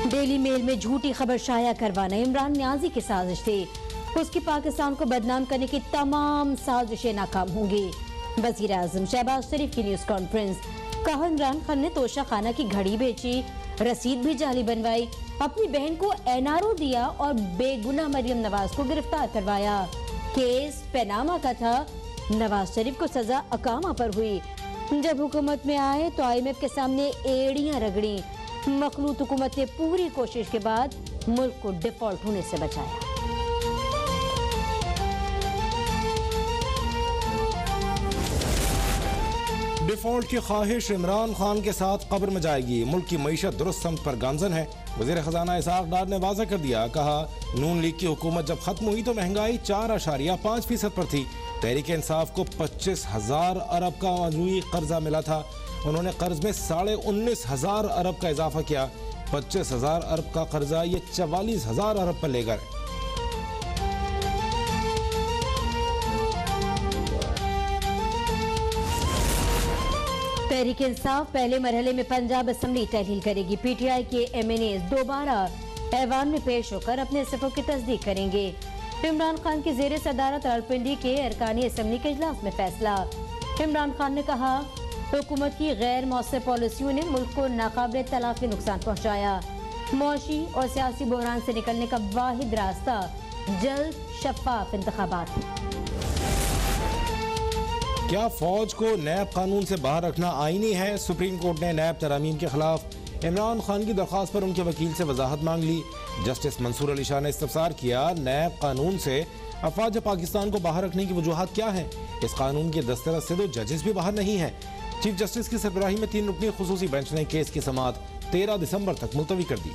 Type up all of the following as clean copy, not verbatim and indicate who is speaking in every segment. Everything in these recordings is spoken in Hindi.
Speaker 1: डेली मेल में झूठी खबर शाया करवाना इमरान न्याजी की साजिश थी। उसकी पाकिस्तान को बदनाम करने की तमाम साजिशें नाकाम होंगी। वज़ीर आज़म शहबाज शरीफ की न्यूज कॉन्फ्रेंस। कहा इमरान खान ने तोशा खाना की घड़ी बेची, रसीद भी जाली बनवाई, अपनी बहन को एनआरओ दिया और बेगुनाह मरियम नवाज को गिरफ्तार करवाया। केस पनामा का था। नवाज शरीफ को सजा अकामा पर हुई। जब हुकूमत में आए तो IMF के सामने एड़ियां रगड़ी। मखलूत हुकूमत ने पूरी कोशिश के बाद मुल्क को डिफॉल्ट होने से बचाया।
Speaker 2: डिफॉल्ट की ख्वाहिश इमरान खान के साथ कब्र में जाएगी। मुल्क की मईशत दुरुस्त समत पर गामजन है। वज़ीर खजाना इसाक डार ने वाज़ा कर दिया। कहा नून लीग की हुकूमत जब खत्म हुई तो महंगाई 4.5% पर थी। तहरीक इंसाफ को 25,000 अरब का मजमूई कर्जा मिला था। उन्होंने कर्ज में 19,500 अरब का इजाफा किया। 25,000 अरब का कर्जा ये 44,000 अरब पर ले गए।
Speaker 1: तहरीक इंसाफ पहले मरहले में पंजाब असम्बली तहलील करेगी। PTI के MNAs दोबारा ऐवान में पेश होकर अपने इस्तीफों की तस्दीक करेंगे। इमरान खान की जेर सदारत रावलपिंडी के अरकानी असम्बली के इजलास में फैसला। इमरान खान ने कहा हुकूमत की गैर मौसर पॉलिसियों ने मुल्क को नाकाबिल तलाफी नुकसान पहुँचाया। मुआशी और सियासी बहरान से निकलने का वाहिद रास्ता जल्द शफाफ इंतखाबात है।
Speaker 2: क्या फौज को नैब कानून से बाहर रखना आईनी है? सुप्रीम कोर्ट ने नैब तरामीम के खिलाफ इमरान खान की दरख्वास्त पर उनके वकील से वजाहत मांग ली। जस्टिस मंसूर अली शाह ने इस्तफसार किया, नैब कानून से अफवाज पाकिस्तान को बाहर रखने की वजूहात क्या है? इस कानून के दस्तरस से तो जजेस भी बाहर नहीं है। चीफ जस्टिस की सरबराही में 3 रुकनी खुसूसी बेंच ने केस की समाअत 13 दिसंबर तक मुलतवी कर दी।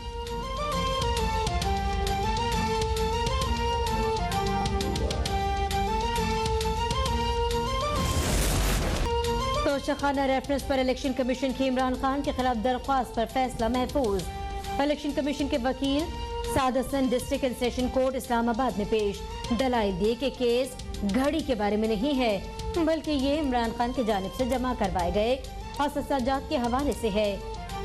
Speaker 1: तोशाखाना रेफरेंस पर इलेक्शन कमीशन की इमरान खान के खिलाफ दरख्वास्त पर फैसला महफूज। इलेक्शन कमीशन के वकील Saad Hasan district and session court Islamabad में पेश। दलाइल दिए कि केस घड़ी के बारे में नहीं है, बल्कि ये इमरान खान की जानिब से जमा करवाए गए अससाजात के हवाले से है।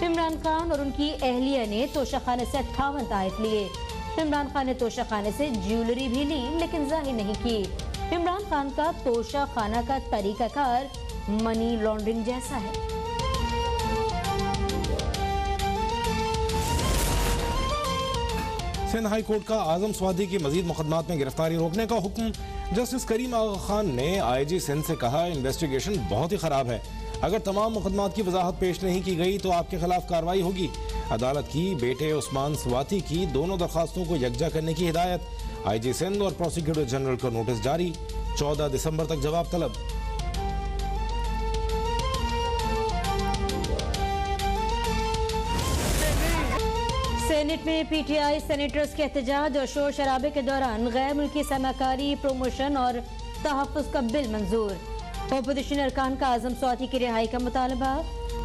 Speaker 1: इमरान खान और उनकी अहलिया ने तोशाखाने से 58 तायत लिए। इमरान खान ने तोशाखाने से ज्वेलरी भी ली, लेकिन जाहिर नहीं की। इमरान खान का तोशाखाना का तरीकाकार मनी लॉन्ड्रिंग जैसा है।
Speaker 2: सिंध हाई कोर्ट का आजम स्वादी की मजीद मुकदमात में गिरफ्तारी रोकने का हुक्म। जस्टिस करीम आगा खान ने IG सिंध से कहा इन्वेस्टिगेशन बहुत ही खराब है। अगर तमाम मुकदमात की वजाहत पेश नहीं की गई तो आपके खिलाफ कार्रवाई होगी। अदालत की बेटे उस्मान स्वाति की दोनों दरखास्तों को यकजा करने की हिदायत। IG सिंध और प्रोसिक्यूटर जनरल को नोटिस जारी। 14 दिसंबर तक जवाब तलब।
Speaker 1: सेनेट में PTI सेनेटर्स के एहतजाज और शोर शराबे के दौरान गैर मुल्की सरमाकारी प्रमोशन और तहफ़्फ़ुज़ का बिल मंजूर। अपोजिशन अरकान का आजम स्वाति की रिहाई का मुतालबा।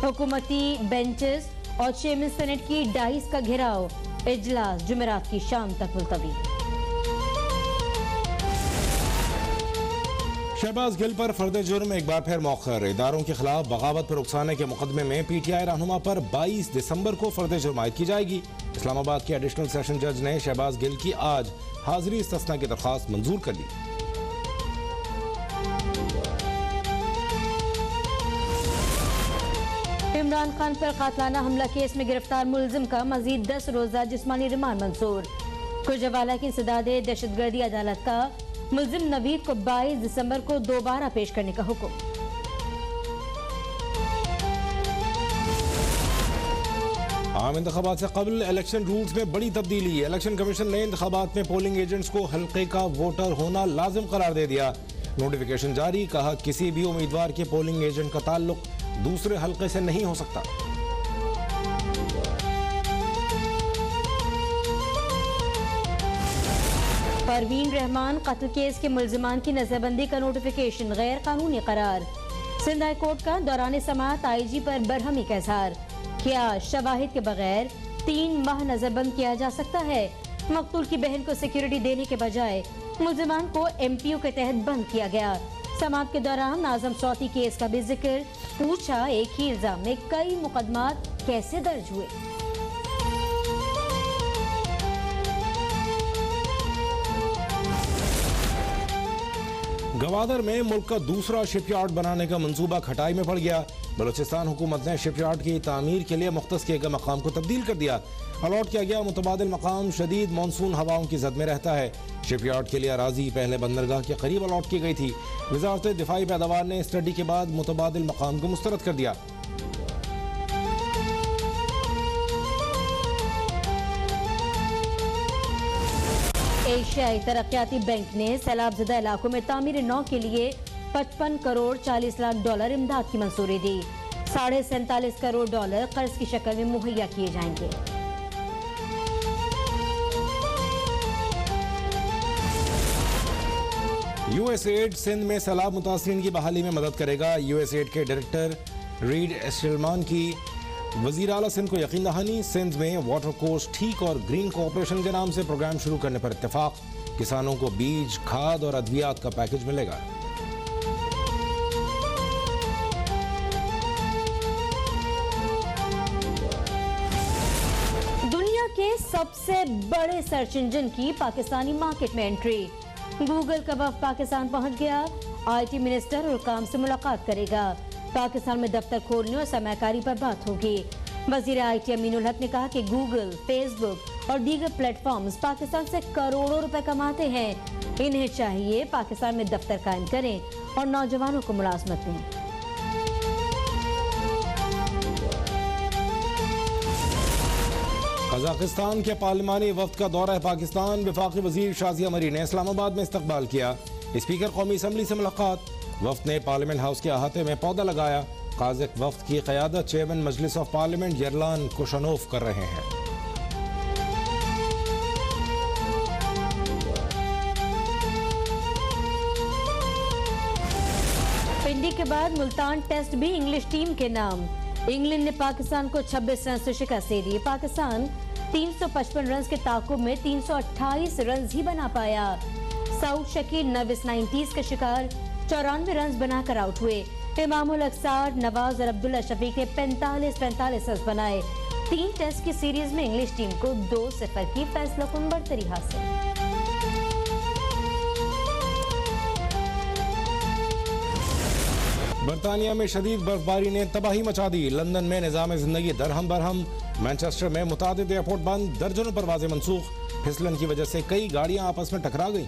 Speaker 1: हुकूमती बेंचेस और चेयरमैन सेनेट की डाइस का घेराव। इजलास जुमेरात की शाम तक मुलतवी।
Speaker 2: शहबाज गिल पर फर्द जुर्म एक बार फिर मौखर। इदारों के खिलाफ बगावत पर उकसाने के मुकदमे में PTI रहनुमा पर 22 दिसंबर को फर्द जुर्म आयद की जाएगी। इस्लामाबाद के एडिशनल सेशन जज ने शहबाज गिल की आज हाजिरी इस्तिस्ना की दरख्वास्त मंजूर कर ली।
Speaker 1: इमरान खान पर कातलाना हमला केस में गिरफ्तार मुलजिम का मजीद 10 रोजा जिस्मानी रिमांड मंजूर। कुर्जवाला की इंसदादे दहशतगर्दी अदालत का मुलजिम नवीद को 22 दिसंबर को दोबारा पेश करने का हुक्म।
Speaker 2: आम इंतखाबात से कबल इलेक्शन रूल्स में बड़ी तब्दीली। इलेक्शन कमीशन ने इंतखाबात में पोलिंग एजेंट्स को हल्के का वोटर होना लाजिम करार दे दिया। नोटिफिकेशन जारी। कहा किसी भी उम्मीदवार के पोलिंग एजेंट का ताल्लुक दूसरे हल्के से नहीं हो सकता।
Speaker 1: परवीन रहमान कत्ल केस के मुल्जिमान की नजरबंदी का नोटिफिकेशन गैर कानूनी करार। सिंध हाई कोर्ट का दौरान समाअत IG पर बरहमी का इजहार। क्या शवाहिद के बगैर 3 माह नजरबंद किया जा सकता है? मकतूल की बहन को सिक्योरिटी देने के बजाय मुल्जिमान को MPO के तहत बंद किया गया। समाअत के दौरान आजम स्वाति केस का भी जिक्र। पूछा एक ही इल्जाम में कई मुकदमात कैसे दर्ज हुए।
Speaker 2: गवादर में मुल्क का दूसरा शिपयार्ड बनाने का मंसूबा खटाई में पड़ गया। बलूचिस्तान हुकूमत ने शिपयार्ड की तामीर के लिए मुख्तस किए गए मकाम को तब्दील कर दिया। अलॉट किया गया मुतबादिल मकाम शदीद मानसून हवाओं की जद में रहता है। शिपयार्ड के लिए अराजी पहले बंदरगाह के करीब अलॉट की गई थी। वजारत दिफाई पैदावार ने स्टडी के बाद मुतबादिल मकाम को मुस्तरद कर दिया।
Speaker 1: एशियाई तरक्याती बैंक ने सैलाबजदा इलाकों में तामीर नौ के लिए 55 करोड़ 40 लाख डॉलर इमदाद की मंजूरी दी। 47.5 करोड़ डॉलर कर्ज की शक्ल में मुहैया किए जाएंगे।
Speaker 2: यूएसएड सिंध में सैलाब मुतासरीन की बहाली में मदद करेगा। यूएसएड के डायरेक्टर रीड एस्टेलमान की वजीर आला सिंध को यकीन दहानी। सिंध में वाटर कोर्स ठीक और ग्रीन कोऑपरेशन के नाम से प्रोग्राम शुरू करने पर इत्तेफाक। किसानों को बीज, खाद और अद्वियात का पैकेज मिलेगा।
Speaker 1: दुनिया के सबसे बड़े सर्च इंजन की पाकिस्तानी मार्केट में एंट्री। गूगल का वफ्द पाकिस्तान पहुंच गया। आईटी मिनिस्टर और काम से मुलाकात करेगा। पाकिस्तान में दफ्तर खोलने और सरमाकारी पर बात होगी। वजीर आईटी अमीनुल हक ने कहा कि गूगल, फेसबुक और दीगर प्लेटफॉर्म्स पाकिस्तान से करोड़ों रुपए कमाते हैं। इन्हें चाहिए पाकिस्तान में दफ्तर कायम करें और नौजवानों को मुलाजमत दें।
Speaker 2: कजाकिस्तान के पार्लिमानी वफ्द का दौरा है पाकिस्तान। वफाकी वजीर शाजिया मरी ने इस्लामाबाद में इस्तकबाल किया। स्पीकर कौमी असम्बली से मुलाकात। वफ्द ने पार्लियामेंट हाउस के अहाते में पौधा लगाया। काज़िक वफ्द की क़यादत चेयरमैन मजलिस ऑफ पार्लियामेंट यरलान कुशनोफ कर रहे हैं।
Speaker 1: पिंडी के बाद मुल्तान टेस्ट भी इंग्लिश टीम के नाम। इंग्लैंड ने पाकिस्तान को 26 रन से शिकस्त दे दी। पाकिस्तान 355 रन के ताकुब में 328 रन ही बना पाया। सऊद शकील नर्वस 90s का शिकार 94 रन बनाकर आउट हुए। इमामुल अक्सार, नवाज और अब्दुल्ला शफीक ने 45 रन बनाए। 3 टेस्ट की सीरीज में इंग्लिश टीम को 2-0 की फैसलाकुन बढ़तरी हासिल।
Speaker 2: बरतानिया में शदीद बर्फबारी ने तबाही मचा दी। लंदन में निजाम जिंदगी दरहम बरहम। मैनचेस्टर में मुतादिद एयरपोर्ट बंद। दर्जनों परवाजें मनसूख। फिसलन की वजह से कई गाड़ियां आपस में टकरा गईं।